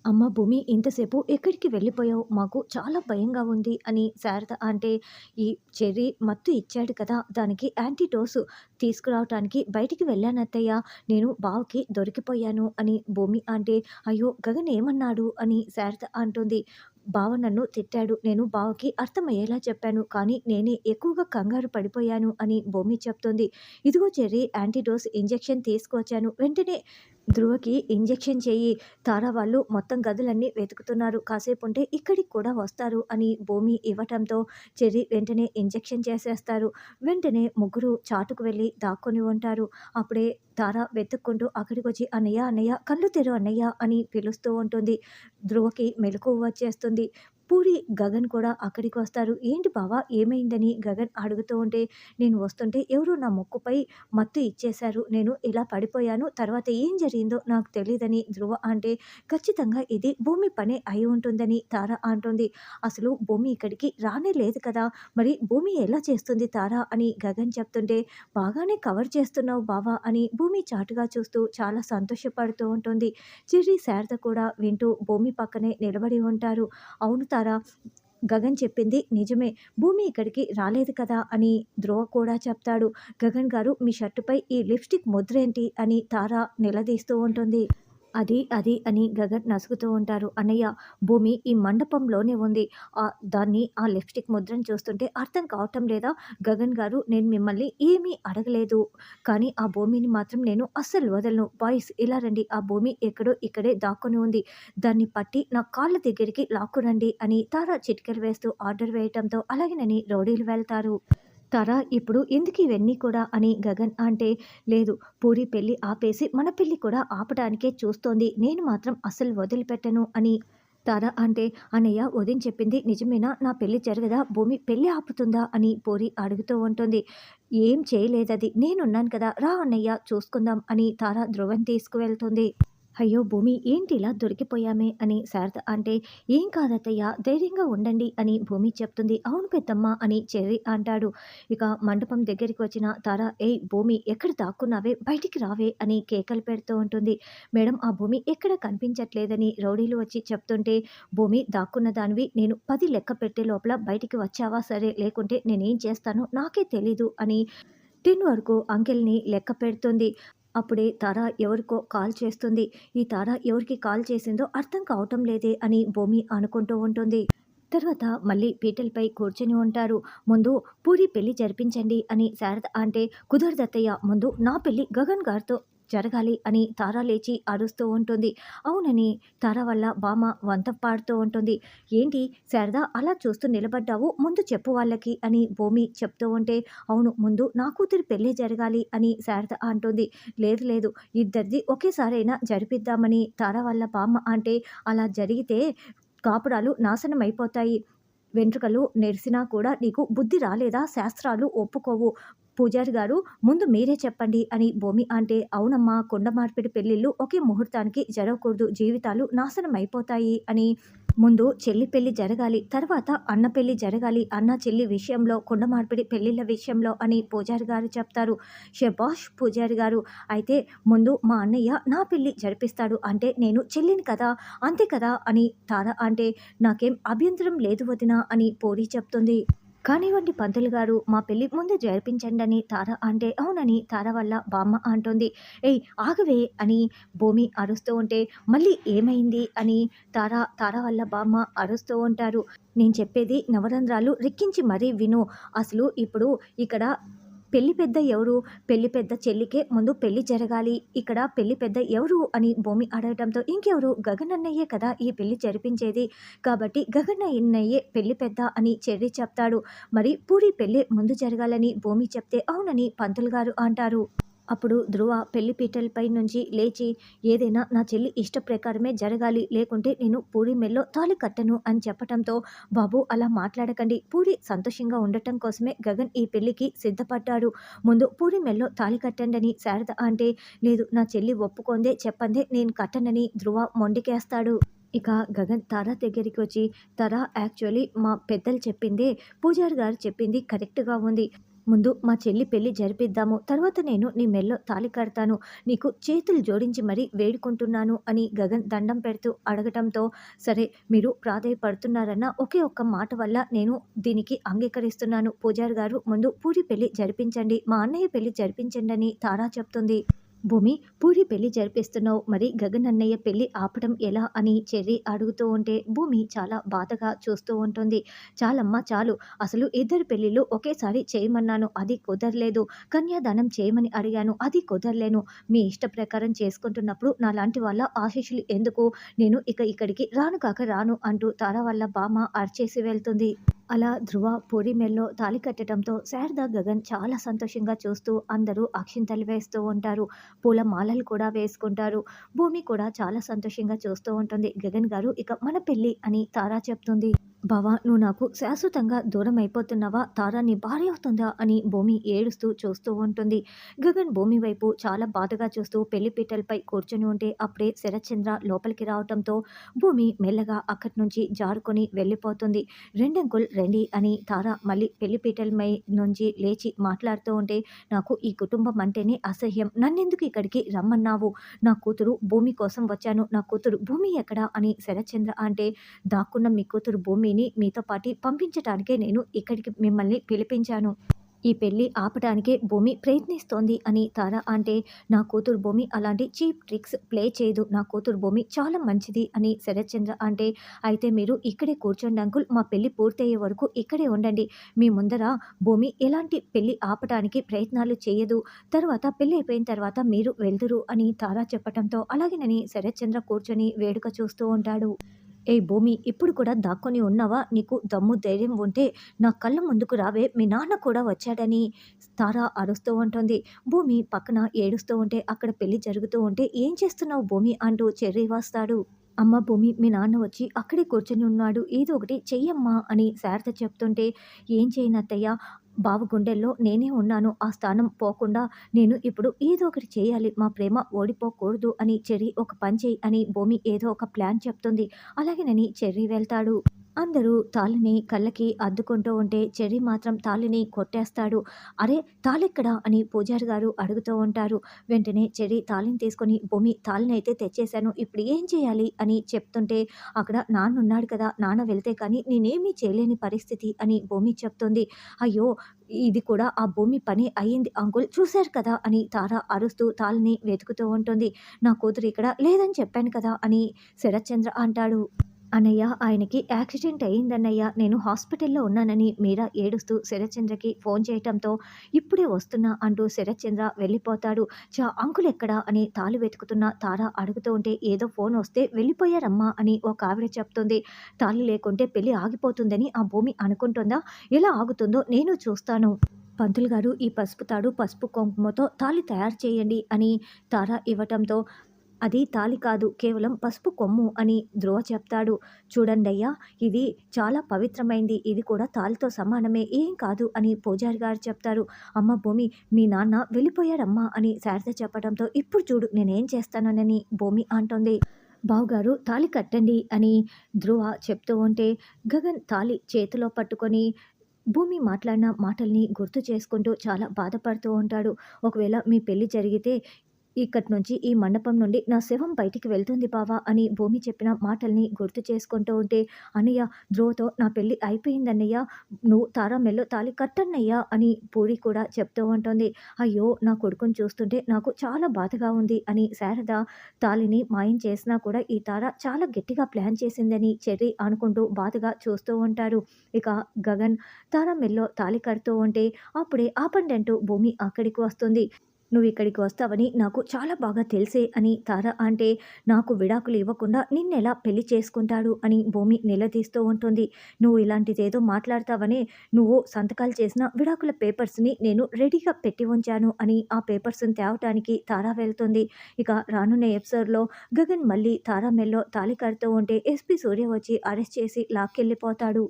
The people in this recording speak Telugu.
అమ్మ భూమి ఇంతసేపు ఎక్కడికి వెళ్ళిపోయావు? మాకు చాలా భయంగా ఉంది అని శారద అంటే, ఈ చెర్రీ మత్తు ఇచ్చాడు కదా! దానికి యాంటీడోసు తీసుకురావటానికి బయటికి వెళ్ళానత్తయ్య. నేను బావకి దొరికిపోయాను అని భూమి అంటే, అయ్యో! గగన్ ఏమన్నాడు? అని శారద అంటుంది. బావ నన్ను తిట్టాడు. నేను బావకి అర్థమయ్యేలా చెప్పాను. కానీ నేనే ఎక్కువగా కంగారు పడిపోయాను అని భూమి చెప్తుంది. ఇదిగో చెర్రీ యాంటీడోస్ ఇంజెక్షన్ తీసుకొచ్చాను. వెంటనే ధ్రువకి ఇంజెక్షన్ చెయ్యి. తారా వాళ్ళు మొత్తం గదులన్నీ వెతుకుతున్నారు. కాసేపుంటే ఇక్కడికి కూడా వస్తారు అని భూమి ఇవ్వటంతో చెర్రీ వెంటనే ఇంజెక్షన్ చేసేస్తారు. వెంటనే ముగ్గురు చాటుకు వెళ్ళి దాక్కొని ఉంటారు. అప్పుడే తార వెతుక్కుంటూ అక్కడికొచ్చి "అన్నయ్య, అన్నయ్య కళ్ళు తెరు అన్నయ్య" అని పిలుస్తూ ఉంటుంది. ధ్రువకి మెలకువ వచ్చేస్తుంది. పూరి, గగన్ కూడా అక్కడికి వస్తారు. "ఏంటి బావ ఏమైందని?" గగన్ అడుగుతూ ఉంటే, "నేను వస్తుంటే ఎవరో నా ముక్కుపై మత్తు ఇచ్చేశారు. నేను ఇలా పడిపోయాను. తర్వాత ఏం జరిగిందో నాకు తెలీదని" ధ్రువ అంటే, "ఖచ్చితంగా ఇది భూమి పనే అయి ఉంటుందని" తార అంటుంది. "అసలు భూమి ఇక్కడికి రానే లేదు కదా! మరి భూమి ఎలా చేస్తుంది తార" అని గగన్ చెప్తుంటే, "బాగానే కవర్ చేస్తున్నావు బావ" అని భూమి చాటుగా చూస్తూ చాలా సంతోషపడుతూ ఉంటుంది. చిర్రి, శారద కూడా వింటూ భూమి పక్కనే నిలబడి ఉంటారు. "అవును తారా, గగన్ చెప్పింది నిజమే. భూమి ఇక్కడికి రాలేదు కదా" అని ధ్రువ కూడా చెప్తాడు. "గగన్ గారు మీ షర్టుపై ఈ లిప్‌స్టిక్ ముద్రేంటి?" అని తార నిలదీస్తూ ఉంటుంది. అది అని గగన్ నసుగుతూ ఉంటారు. "అన్నయ్య, భూమి ఈ మండపంలోనే ఉంది. దాన్ని ఆ లిప్‌స్టిక్ ముద్రను చూస్తుంటే అర్థం కావటం లేదా? గగన్ గారు, నేను మిమ్మల్ని ఏమీ అడగలేదు. కానీ ఆ భూమిని మాత్రం నేను అస్సలు వదలను. బాయ్స్ ఇలా రండి. ఆ భూమి ఎక్కడో ఇక్కడే దాక్కొని ఉంది. దాన్ని పట్టి నా కాళ్ళ దగ్గరికి లాక్కురండి" అని తార చిటికెలు వేస్తూ ఆర్డర్ వేయటంతో అలాగేనని రౌడీలు వెళ్తారు. "తారా, ఇప్పుడు ఎందుకు ఇవన్నీ కూడా" అని గగన్ అంటే, "లేదు, పూరి పెళ్లి ఆపేసి మన పెళ్లి కూడా ఆపటానికే చూస్తోంది. నేను మాత్రం అస్సలు వదిలిపెట్టను" అని తార అంటే, "అన్నయ్య, వదిన చెప్పింది నిజమేనా? నా పెళ్లి జరగదా? భూమి పెళ్లి ఆపుతుందా" అని పూరి అడుగుతూ ఉంటుంది. "ఏం చేయలేదది. నేనున్నాను కదా! రా అన్నయ్య చూసుకుందాం" అని తార ధ్రువని తీసుకువెళ్తుంది. "అయ్యో భూమి, ఏంటి ఇలా దొరికిపోయామే" అని శారద అంటే, "ఏం కాదత్తయ్య, ధైర్యంగా ఉండండి" అని భూమి చెప్తుంది. "అవును పెద్దమ్మ" అని చెర్రి అంటాడు. ఇక మండపం దగ్గరికి వచ్చిన తార, "ఏయ్ భూమి, ఎక్కడ దాక్కున్నావే? బయటికి రావే" అని కేకలు పెడుతూ ఉంటుంది. "మేడం, ఆ భూమి ఎక్కడ కనిపించట్లేదని" రౌడీలు వచ్చి చెప్తుంటే, "భూమి దాక్కున్న దానివి, నేను 10 లెక్క పెట్టే లోపల బయటికి వచ్చావా సరే, లేకుంటే నేనేం చేస్తానో నాకే తెలీదు" అని 10 వరకు అంకెల్ని లెక్క పెడుతుంది. అప్పుడే తార ఎవరికో కాల్ చేస్తుంది. ఈ తార ఎవరికి కాల్ చేసిందో అర్థం కావటం లేదే అని భూమి అనుకుంటూ ఉంటుంది. తర్వాత మళ్ళీ పీటలపై కూర్చొని ఉంటారు. "ముందు పూరి పెళ్లి జరిపించండి" అని శారద అంటే, "కుదరదత్తయ్య, ముందు నా పెళ్లి గగన్ గారితో జరగాలి" అని తార లేచి అరుస్తూ ఉంటుంది. అవునని తార వల్ల బామ్మ వంత పాడుతూ ఉంటుంది. "ఏంటి శారద, అలా చూస్తూ నిలబడ్డావు? ముందు చెప్పు వాళ్ళకి" అని భూమి చెప్తూ ఉంటే, "అవును, ముందు నా కూతురి పెళ్ళే జరగాలి" అని శారద అంటుంది. "లేదు లేదు, ఇద్దరిది ఒకేసారైనా జరిపిద్దామని" తార వాళ్ళ బామ్మ అంటే, "అలా జరిగితే కాపురాలు నాశనమైపోతాయి. వెంట్రుకలు నెరిసినా కూడా నీకు బుద్ధి రాలేదా? శాస్త్రాలు ఒప్పుకోవు. పూజారి గారు, ముందు మీరే చెప్పండి" అని భూమి అంటే, "అవునమ్మా, కుండ మార్పిడి పెళ్ళిళ్ళు ఒకే ముహూర్తానికి జరగకూడదు. జీవితాలు నాశనమైపోతాయి" అని, "ముందు చెల్లి పెళ్లి జరగాలి. తర్వాత అన్న పెళ్లి జరగాలి. అన్న చెల్లి విషయంలో, కుండ మార్పిడి పెళ్ళిళ్ళ విషయంలో" అని పూజారి గారు చెప్తారు. "శభాష్ పూజారి గారు! అయితే ముందు మా అన్నయ్య నా పెళ్లి జరిపిస్తాడు. అంటే నేను చెల్లిని కదా! అంతే కదా" అని తార అంటే, "నాకేం అభ్యంతరం లేదు వదినా" అని పూరి చెప్తుంది. "కానివ్వండి పంతులు గారు, మా పెళ్లి ముందే జరిపించండని" తార అంటే, "అవునని" తార వల్ల బామ్మ అంటుంది. "ఏయ్ ఆగవే" అని భూమి అరుస్తూ ఉంటే, "మళ్ళీ ఏమైంది" అని తార వల్ల బామ్మ అరుస్తూ ఉంటారు. "నేను చెప్పేది నవరంధ్రాలు రెక్కించి మరీ విను. అసలు ఇప్పుడు ఇక్కడ పెళ్లి పెద్ద ఎవరు? పెళ్లి పెద్ద చెల్లికే ముందు పెళ్లి జరగాలి. ఇక్కడ పెళ్లి పెద్ద ఎవరు అని భూమి అడగటంతో, ఇంకెవరు, గగన్ అన్నయ్యే కదా ఈ పెళ్లి జరిపించేది. కాబట్టి గగన్ అన్నయ్యే పెళ్లి పెద్ద అని చెర్రి చెప్తాడు. మరి పూరి పెళ్లి ముందు జరగాలని భూమి చెప్తే, అవునని పంతులు గారు అంటారు. అప్పుడు ధ్రువ పెళ్లి పీటలపై నుంచి లేచి, "ఏదైనా నా చెల్లి ఇష్ట ప్రకారమే జరగాలి. లేకుంటే నేను పూరి మెల్లో తాళి కట్టను" అని చెప్పటంతో, "బాబు అలా మాట్లాడకండి. పూరి సంతోషంగా ఉండటం కోసమే గగన్ ఈ పెళ్లికి సిద్ధపడ్డాడు. ముందు పూరి మెల్లో తాళి కట్టండి" అని శారద అంటే, "లేదు, నా చెల్లి ఒప్పుకోందే చెప్పందే నేను కట్టనని" ధ్రువ మొండికేస్తాడు. ఇక గగన్ తార దగ్గరికి వచ్చి, "తార, యాక్చువల్లీ మా పెద్దలు చెప్పిందే పూజారి గారు చెప్పింది కరెక్ట్‌గా ఉంది. ముందు మా చెల్లి పెళ్లి జరిపిద్దాము. తర్వాత నేను నీ మెడలో తాళి కడతాను. నీకు చేతులు జోడించి మరీ వేడుకుంటున్నాను అని గగన్ దండం పెడుతూ అడగటంతో, సరే మీరు ప్రాధేయపడుతున్నారన్న ఒకే ఒక్క మాట వల్ల నేను దీనికి అంగీకరిస్తున్నాను. పూజారి గారు ముందు పూరి పెళ్లి జరిపించండి. మా అన్నయ్య పెళ్లి జరిపించండని తారా చెప్తుంది. భూమి, పూరి పెళ్లి జరిపిస్తున్నావు. మరి గగన్ అన్నయ్య పెళ్లి ఆపడం ఎలా అని చెర్రి అడుగుతూ ఉంటే భూమి చాలా బాధగా చూస్తూ ఉంటుంది. చాలమ్మా చాలు. అసలు ఇద్దరు పెళ్ళిళ్ళు ఒకేసారి చేయమన్నాను. అది కుదరలేదు. కన్యాదానం చేయమని అడిగాను. అది కుదరలేను. మీ ఇష్ట ప్రకారం చేసుకుంటున్నప్పుడు నాలాంటి వాళ్ళ ఆశీస్సులు ఎందుకు? నేను ఇక ఇక్కడికి రాను కాక రాను అంటూ తార వాళ్ళ బామ్మ అరిచేసి వెళ్తుంది. అలా ధ్రువ పూరి మెల్లో తాళి కట్టడంతో శారద, గగన్ చాలా సంతోషంగా చూస్తూ అందరూ అక్షింతలు వేస్తూ ఉంటారు. పూల మాలలు కూడా వేసుకుంటారు. భూమి కూడా చాలా సంతోషంగా చూస్తూ ఉంటుంది. గగన్ గారు ఇక మన పెళ్ళి అని తారా చెప్తుంది. బావా, నువ్వు నాకు శాశ్వతంగా దూరం అయిపోతున్నావా? తారా నీ భార్య అవుతుందా అని భూమి ఏడుస్తూ చూస్తూ ఉంటుంది. గగన్ భూమి వైపు చాలా బాధగా చూస్తూ పెళ్లి పీటలపై కూర్చొని ఉంటే అప్పుడే శరత్చంద్ర లోపలికి రావటంతో భూమి మెల్లగా అక్కడి నుంచి జారుకొని వెళ్ళిపోతుంది. రెండంకుల్ రండి అని తార మళ్ళీ పెళ్లి పీటలపై నుంచి లేచి మాట్లాడుతూ ఉంటే, నాకు ఈ కుటుంబం అంటేనే అసహ్యం. నన్నెందుకు ఇక్కడికి రమ్మన్నావు? నా కూతురు భూమి కోసం వచ్చాను. నా కూతురు భూమి ఎక్కడా అని శరత్చంద్ర అంటే, దాక్కున్న మీ కూతురు భూమిని మీతో పాటి పంపించటానికే నేను ఇక్కడికి మిమ్మల్ని పిలిపించాను. ఈ పెళ్లి ఆపటానికే భూమి ప్రయత్నిస్తోంది అని తార అంటే, నా కూతురు భూమి అలాంటి చీప్ ట్రిక్స్ ప్లే చేయదు. నా కూతురు భూమి చాలా మంచిది అని శరత్చంద్ర అంటే, అయితే మీరు ఇక్కడే కూర్చోండి అంకుల్. మా పెళ్లి పూర్తయ్యే వరకు ఇక్కడే ఉండండి. మీ ముందర భూమి ఎలాంటి పెళ్లి ఆపటానికి ప్రయత్నాలు చేయదు. తర్వాత పెళ్లి అయిపోయిన తర్వాత మీరు వెళ్దురు అని తార చెప్పటంతో, అలాగేనని శరత్చంద్ర కూర్చొని వేడుక చూస్తూ ఉంటాడు. ఏయ్ భూమి, ఇప్పుడు కూడా దాక్కొని ఉన్నావా? నీకు దమ్ము ధైర్యం ఉంటే నా కళ్ళ ముందుకు రావే, మీ నాన్న కూడా వచ్చాడని తార అరుస్తూ ఉంటుంది. భూమి పక్కన ఏడుస్తూ ఉంటే అక్కడ పెళ్లి జరుగుతూ ఉంటే, ఏం చేస్తున్నావు భూమి అంటూ చెర్రి వస్తాడు. అమ్మ భూమి, మీ నాన్న వచ్చి అక్కడే కూర్చొని ఉన్నాడు. ఏదో ఒకటి చెయ్యమ్మా అని శారద చెప్తుంటే, ఏం చేయనత్తయ్య, బావ గుండెల్లో నేనే ఉన్నాను. ఆ స్థానం పోకుండా నేను ఇప్పుడు ఏదో ఒకటి చేయాలి. మా ప్రేమ ఓడిపోకూడదు అని చెర్రి ఒక పని చెయ్యి అని భూమి ఏదో ఒక ప్లాన్ చెప్తుంది. అలాగేనని చెర్రి వెళ్తాడు. అందరూ తాళిని కళ్ళకి అద్దుకుంటూ ఉంటే చెర్రి మాత్రం తాళిని కొట్టేస్తాడు. అరే, తాళెక్కడా అని పూజారి గారు అడుగుతూ ఉంటారు. వెంటనే చెర్రి తాళిని తీసుకొని, భూమి తాళినైతే తెచ్చేశాను. ఇప్పుడు ఏం చేయాలి అని చెప్తుంటే, అక్కడ నాన్నున్నాడు కదా, నాన్న వెళ్తే కానీ నేనేమీ చేయలేని పరిస్థితి అని భూమి చెప్తుంది. అయ్యో, ఇది కూడా ఆ భూమి పని అయ్యింది అంకుల్, చూశారు కదా అని తార అరుస్తూ తాళిని వెతుకుతూ ఉంటుంది. నా కూతురు ఇక్కడ లేదని చెప్పాను కదా అని శరత్చంద్ర అంటాడు. అన్నయ్య, ఆయనకి యాక్సిడెంట్ అయిందన్నయ్య, నేను హాస్పిటల్లో ఉన్నానని మీరా ఏడుస్తూ శరత్చంద్రకి ఫోన్ చేయటంతో, ఇప్పుడే వస్తున్నా అంటూ శరత్చంద్ర వెళ్ళిపోతాడు. అంకుల్ ఎక్కడా అని తాళి వెతుకుతున్న తార అడుగుతూ ఉంటే, ఏదో ఫోన్ వస్తే వెళ్ళిపోయారమ్మా అని ఒక ఆవిడ చెప్తుంది. తాళి లేకుంటే పెళ్లి ఆగిపోతుందని ఆ భూమి అనుకుంటుందా? ఎలా ఆగుతుందో నేను చూస్తాను. పంతులు గారు, ఈ పసుపు తాడు పసుపు కుంకుమతో తాళి తయారు చేయండి అని తార ఇవ్వటంతో, అది తాళి కాదు, కేవలం పసుపు కొమ్ము అని ధ్రువ చెప్తాడు. చూడండయ్యా, ఇది చాలా పవిత్రమైంది. ఇది కూడా తాళితో సమానమే, ఏం కాదు అని పూజారి గారు చెప్తారు. అమ్మ భూమి, మీ నాన్న వెళ్ళిపోయారమ్మా అని శారద చెప్పడంతో, ఇప్పుడు చూడు నేనేం చేస్తానని భూమి అంటుంది. బావగారు, తాళి కట్టండి అని ధ్రువ చెప్తూ ఉంటే, గగన్ తాళి చేతిలో పట్టుకొని భూమి మాట్లాడిన మాటల్ని గుర్తు చేసుకుంటూ చాలా బాధపడుతూ ఉంటాడు. ఒకవేళ మీ పెళ్లి జరిగితే ఇక్కడి నుంచి, ఈ మండపం నుండి నా శవం బయటికి వెళ్తుంది బావా అని భూమి చెప్పిన మాటల్ని గుర్తు చేసుకుంటూ ఉంటే, అన్నయ్య, ధ్రువతో నా పెళ్ళి అయిపోయిందన్నయ్య, నువ్వు తారా మెల్లో తాళి కట్టన్నయ్యా అని పూరి కూడా చెప్తూ ఉంటుంది. అయ్యో, నా కొడుకుని చూస్తుంటే నాకు చాలా బాధగా ఉంది అని శారద తాళిని మాయం చేసినా కూడా ఈ తార చాలా గట్టిగా ప్లాన్ చేసిందని చెర్రి అనుకుంటూ బాధగా చూస్తూ ఉంటారు. ఇక గగన్ తార మెల్లో తాళి కడుతూ ఉంటే అప్పుడే ఆపండంటూ భూమి అక్కడికి వస్తుంది. నువ్వు ఇక్కడికి వస్తావని నాకు చాలా బాగా తెలిసే అని తార అంటే, నాకు విడాకులు ఇవ్వకుండా నిన్నెలా పెళ్లి చేసుకుంటాడు అని భూమి నిలదీస్తూ ఉంటుంది. నువ్వు ఇలాంటిదేదో మాట్లాడతావనే, నువ్వు సంతకాలు చేసిన విడాకుల పేపర్స్ని నేను రెడీగా పెట్టి ఉంచాను అని ఆ పేపర్స్ని తేవటానికి తార వెళ్తుంది. ఇక రానున్న ఎపిసోడ్లో గగన్ మళ్ళీ తారా మెల్లో తాళి కడుతూ ఉంటే ఎస్పీ సూర్య వచ్చి అరెస్ట్ చేసి లాక్కెళ్ళిపోతాడు.